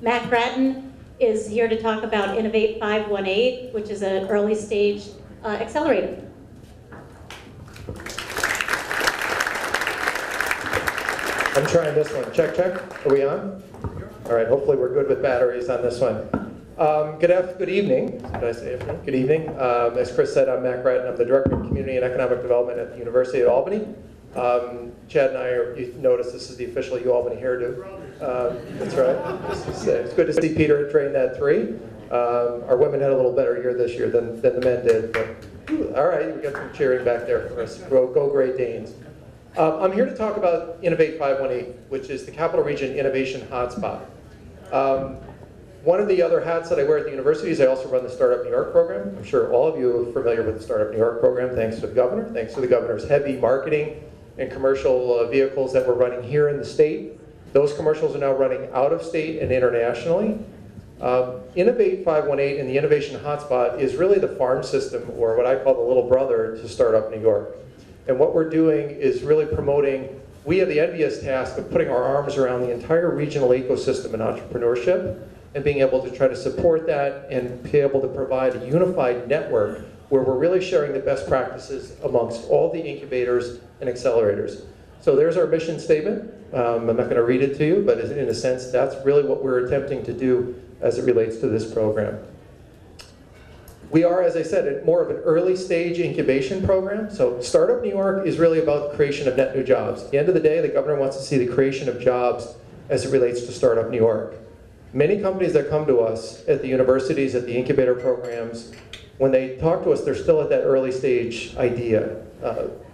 Matt Grattan is here to talk about Innovate 518, which is an early stage accelerator. I'm trying this one. Check, check. Are we on? All right, hopefully we're good with batteries on this one. Good evening. Did I say evening? Good evening. As Chris said, I'm Matt Grattan. I'm the Director of Community and Economic Development at the University of Albany. Chad and I you notice this is the official UAlbany hairdo. That's right. It's good to see Peter train that 3. Our women had a little better year this year than the men did. But, all right, we got some cheering back there for us. Go Great Danes. I'm here to talk about Innovate 518, which is the Capital Region Innovation Hotspot. One of the other hats that I wear at the university is I also run the Startup New York program. I'm sure all of you are familiar with the Startup New York program, thanks to the governor, thanks to the governor's heavy marketing and commercial vehicles that we're running here in the state. Those commercials are now running out of state and internationally. Innovate 518 and the Innovation Hotspot is really the farm system, or what I call the little brother to Startup New York. And what we're doing is really promoting, we have the envious task of putting our arms around the entire regional ecosystem in entrepreneurship and being able to try to support that and be able to provide a unified network where we're really sharing the best practices amongst all the incubators and accelerators. So there's our mission statement. I'm not going to read it to you, but in a sense, that's really what we're attempting to do as it relates to this program. We are, as I said, more of an early stage incubation program. So Startup New York is really about the creation of net new jobs. At the end of the day, the governor wants to see the creation of jobs as it relates to Startup New York. Many companies that come to us at the universities, at the incubator programs, when they talk to us, they're still at that early stage idea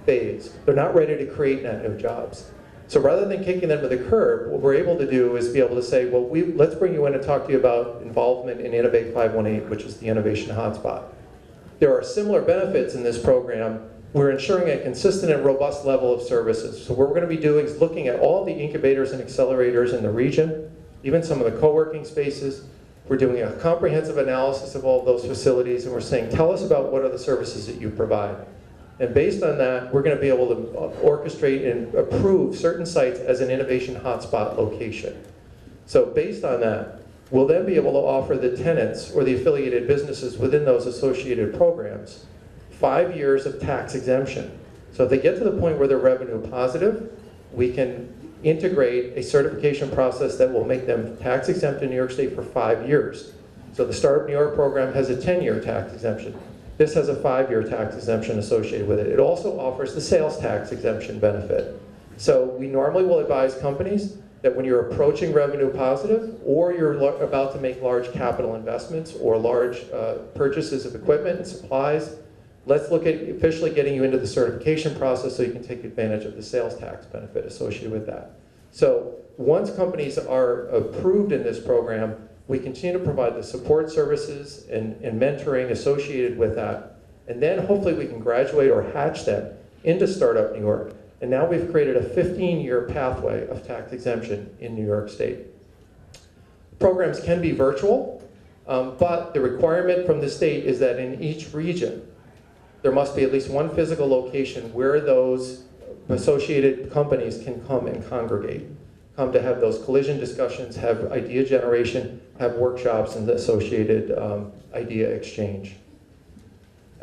phase. They're not ready to create net new jobs. So rather than kicking them to the curb, what we're able to do is be able to say, well, let's bring you in and talk to you about involvement in Innovate 518, which is the Innovation Hotspot. There are similar benefits in this program. We're ensuring a consistent and robust level of services. So what we're going to be doing is looking at all the incubators and accelerators in the region, even some of the co-working spaces. We're doing a comprehensive analysis of all of those facilities, and we're saying, tell us about what are the services that you provide. And based on that, we're going to be able to orchestrate and approve certain sites as an innovation hotspot location. So based on that, we'll then be able to offer the tenants or the affiliated businesses within those associated programs 5 years of tax exemption. So if they get to the point where they're revenue positive, we can integrate a certification process that will make them tax exempt in New York State for 5 years. So the Startup New York program has a 10-year tax exemption. This has a 5-year tax exemption associated with it. It also offers the sales tax exemption benefit. So we normally will advise companies that when you're approaching revenue positive or you're about to make large capital investments or large purchases of equipment and supplies, let's look at officially getting you into the certification process so you can take advantage of the sales tax benefit associated with that. So once companies are approved in this program, we continue to provide the support services and mentoring associated with that. And then hopefully we can graduate or hatch them into Startup New York. And now we've created a 15-year pathway of tax exemption in New York State. Programs can be virtual, but the requirement from the state is that in each region, there must be at least one physical location where those associated companies can come and congregate. Come to have those collision discussions, have idea generation, have workshops and the associated idea exchange.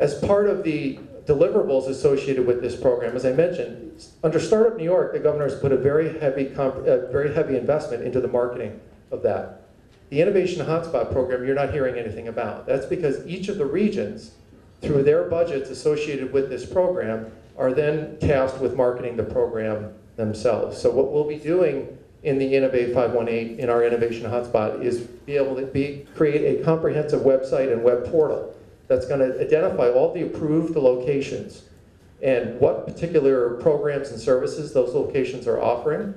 As part of the deliverables associated with this program, as I mentioned, under Startup New York, the governor has put a very heavy investment into the marketing of that. The Innovation Hotspot program, you're not hearing anything about. That's because each of the regions, through their budgets associated with this program, are then tasked with marketing the program themselves. So what we'll be doing in the Innovate 518 in our Innovation Hotspot is be able to create a comprehensive website and web portal that's going to identify all the approved locations and what particular programs and services those locations are offering.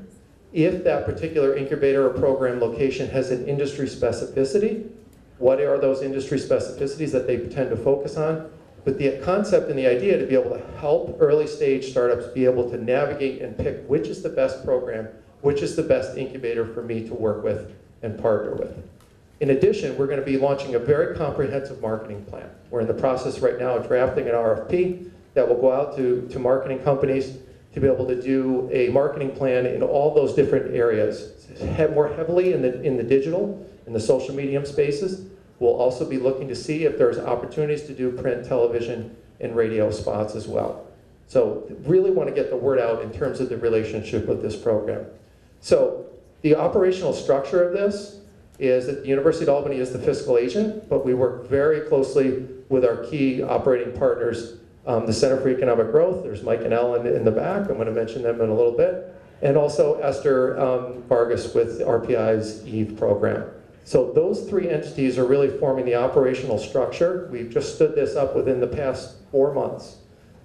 If that particular incubator or program location has an industry specificity, what are those industry specificities that they tend to focus on? But the concept and the idea to be able to help early stage startups be able to navigate and pick which is the best program, which is the best incubator for me to work with and partner with. In addition, we're going to be launching a very comprehensive marketing plan. We're in the process right now of drafting an RFP that will go out to marketing companies to be able to do a marketing plan in all those different areas, more heavily in the digital in the social medium spaces. We'll also be looking to see if there's opportunities to do print, television, and radio spots as well. So really want to get the word out in terms of the relationship with this program. So the operational structure of this is that the University of Albany is the fiscal agent, but we work very closely with our key operating partners, the Center for Economic Growth. There's Mike and Ellen in the back. I'm going to mention them in a little bit. And also Esther Vargas with RPI's EVE program. So those three entities are really forming the operational structure. We've just stood this up within the past 4 months.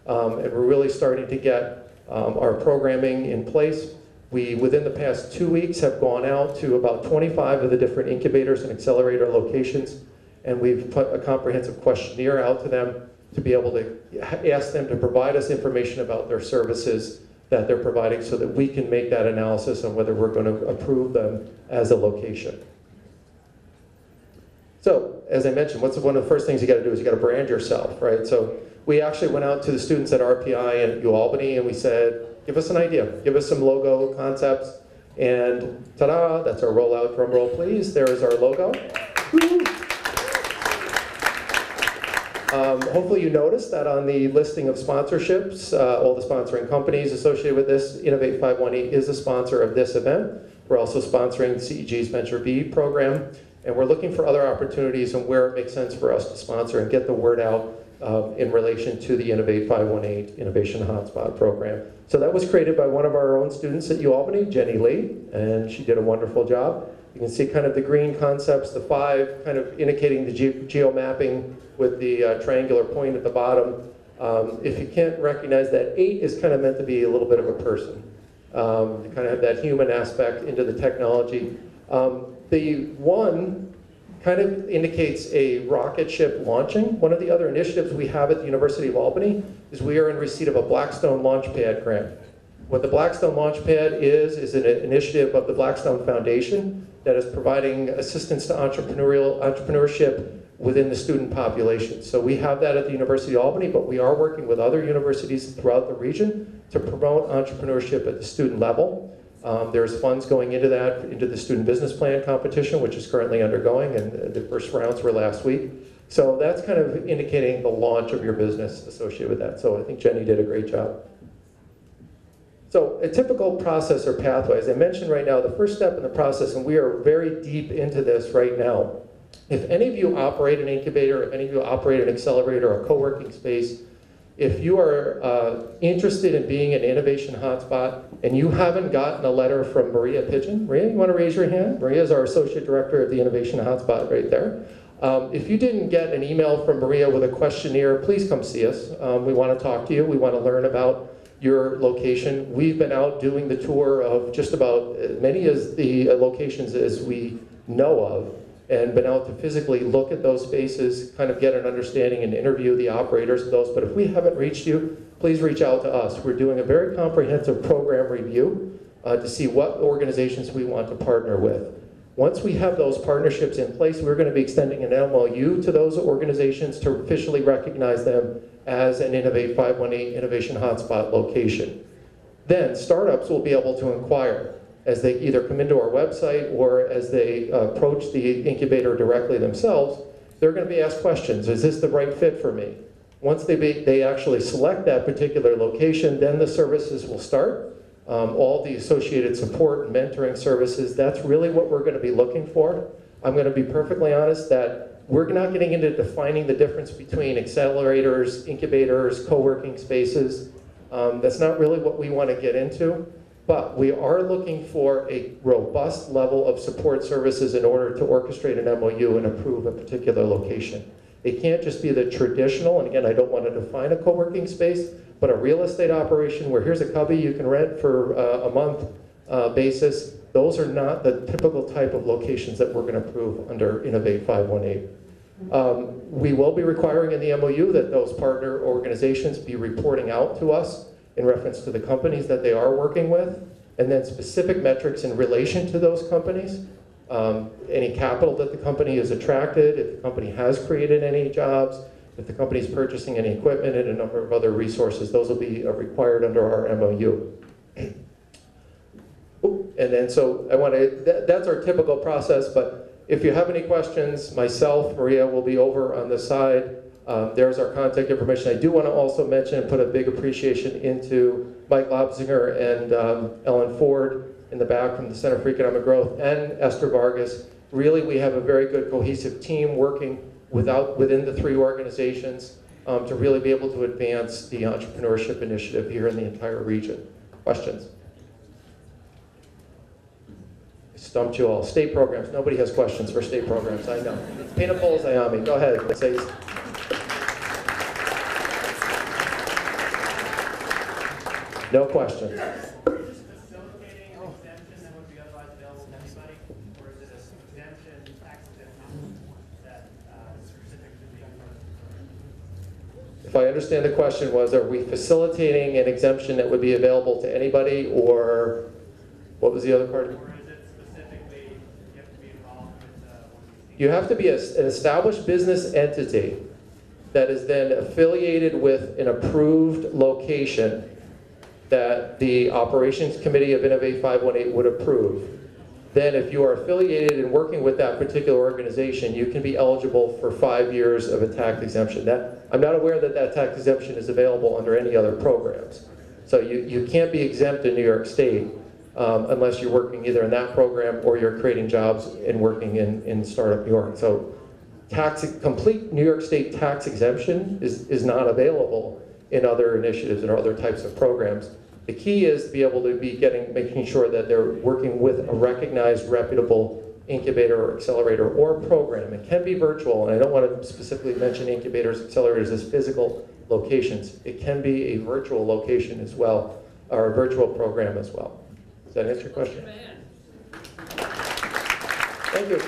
And we're really starting to get our programming in place. We, within the past 2 weeks, have gone out to about 25 of the different incubators and accelerator locations, and we've put a comprehensive questionnaire out to them to be able to ask them to provide us information about their services that they're providing so that we can make that analysis on whether we're going to approve them as a location. So, as I mentioned, what's one of the first things you got to do is you got to brand yourself, right? So we actually went out to the students at RPI and UAlbany and we said, give us an idea, give us some logo concepts, and ta-da, that's our rollout. Drum roll, please. There is our logo. Hopefully you noticed that on the listing of sponsorships, all the sponsoring companies associated with this, Innovate 518 is a sponsor of this event. We're also sponsoring CEG's Venture B program, and we're looking for other opportunities and where it makes sense for us to sponsor and get the word out in relation to the Innovate 518 Innovation Hotspot program. So that was created by one of our own students at UAlbany, Jenny Lee, and she did a wonderful job. You can see kind of the green concepts, the 5 kind of indicating the geo-mapping with the triangular point at the bottom. If you can't recognize that, 8 is kind of meant to be a little bit of a person. You kind of have that human aspect into the technology. The 1 kind of indicates a rocket ship launching. One of the other initiatives we have at the University of Albany is we are in receipt of a Blackstone Launchpad grant. What the Blackstone Launchpad is an initiative of the Blackstone Foundation that is providing assistance to entrepreneurship within the student population. So we have that at the University of Albany, but we are working with other universities throughout the region to promote entrepreneurship at the student level. There's funds going into that, into the student business plan competition, which is currently undergoing, and the first rounds were last week. So that's kind of indicating the launch of your business associated with that. So I think Jenny did a great job. So a typical process or pathway, as I mentioned right now, the first step in the process, and we are very deep into this right now. If any of you operate an incubator, if any of you operate an accelerator or a co-working space, if you are interested in being an innovation hotspot and you haven't gotten a letter from Maria Pigeon, Maria, you want to raise your hand? Maria is our Associate Director of the Innovation Hotspot right there. If you didn't get an email from Maria with a questionnaire, please come see us. We want to talk to you. We want to learn about your location. We've been out doing the tour of just about as many of the locations as we know of, and been out to physically look at those spaces, kind of get an understanding and interview the operators of those. But if we haven't reached you, please reach out to us. We're doing a very comprehensive program review to see what organizations we want to partner with. Once we have those partnerships in place, we're going to be extending an MOU to those organizations to officially recognize them as an Innovate 518 Innovation Hotspot location. Then startups will be able to inquire as they either come into our website or as they approach the incubator directly themselves. They're going to be asked questions. Is this the right fit for me? Once they actually select that particular location, then the services will start. All the associated support and mentoring services, that's really what we're going to be looking for. I'm going to be perfectly honest that we're not getting into defining the difference between accelerators, incubators, co-working spaces. That's not really what we want to get into. But we are looking for a robust level of support services in order to orchestrate an MOU and approve a particular location. It can't just be the traditional, and again, I don't want to define a co-working space, but a real estate operation where here's a cubby you can rent for a month basis. Those are not the typical type of locations that we're going to approve under Innovate 518. We will be requiring in the MOU that those partner organizations be reporting out to us in reference to the companies that they are working with, and then specific metrics in relation to those companies. Any capital that the company has attracted, if the company has created any jobs, if the company is purchasing any equipment and a number of other resources, those will be required under our MOU. And then so I want to, that's our typical process, but if you have any questions, myself, Maria will be over on the side. There's our contact information. I do want to also mention and put a big appreciation into Mike Lobsinger and Ellen Ford in the back from the Center for Economic Growth, and Esther Vargas. Really, we have a very good cohesive team working within the three organizations to really be able to advance the entrepreneurship initiative here in the entire region. Questions? I stumped you all. State programs. Nobody has questions for state programs, I know. Pena Poles Ayami, go ahead. Say. No questions. Is this facilitating an exemption that would be otherwise available to anybody, or is it an exemption, tax exemption that is specific to the If I understand the question was, are we facilitating an exemption that would be available to anybody, or what was the other part? Or is it specifically you have to be involved with You have to be an established business entity that is then affiliated with an approved location that the Operations Committee of Innovate 518 would approve. Then if you are affiliated and working with that particular organization, you can be eligible for 5 years of a tax exemption. I'm not aware that that tax exemption is available under any other programs. So you can't be exempt in New York State unless you're working either in that program or you're creating jobs and working in Startup New York. So complete New York State tax exemption is not available in other initiatives and other types of programs. The key is to be able to be making sure that they're working with a recognized, reputable incubator or accelerator or program. It can be virtual, and I don't want to specifically mention incubators, accelerators as physical locations. It can be a virtual location as well, or a virtual program as well. Does that answer your question? Thank you.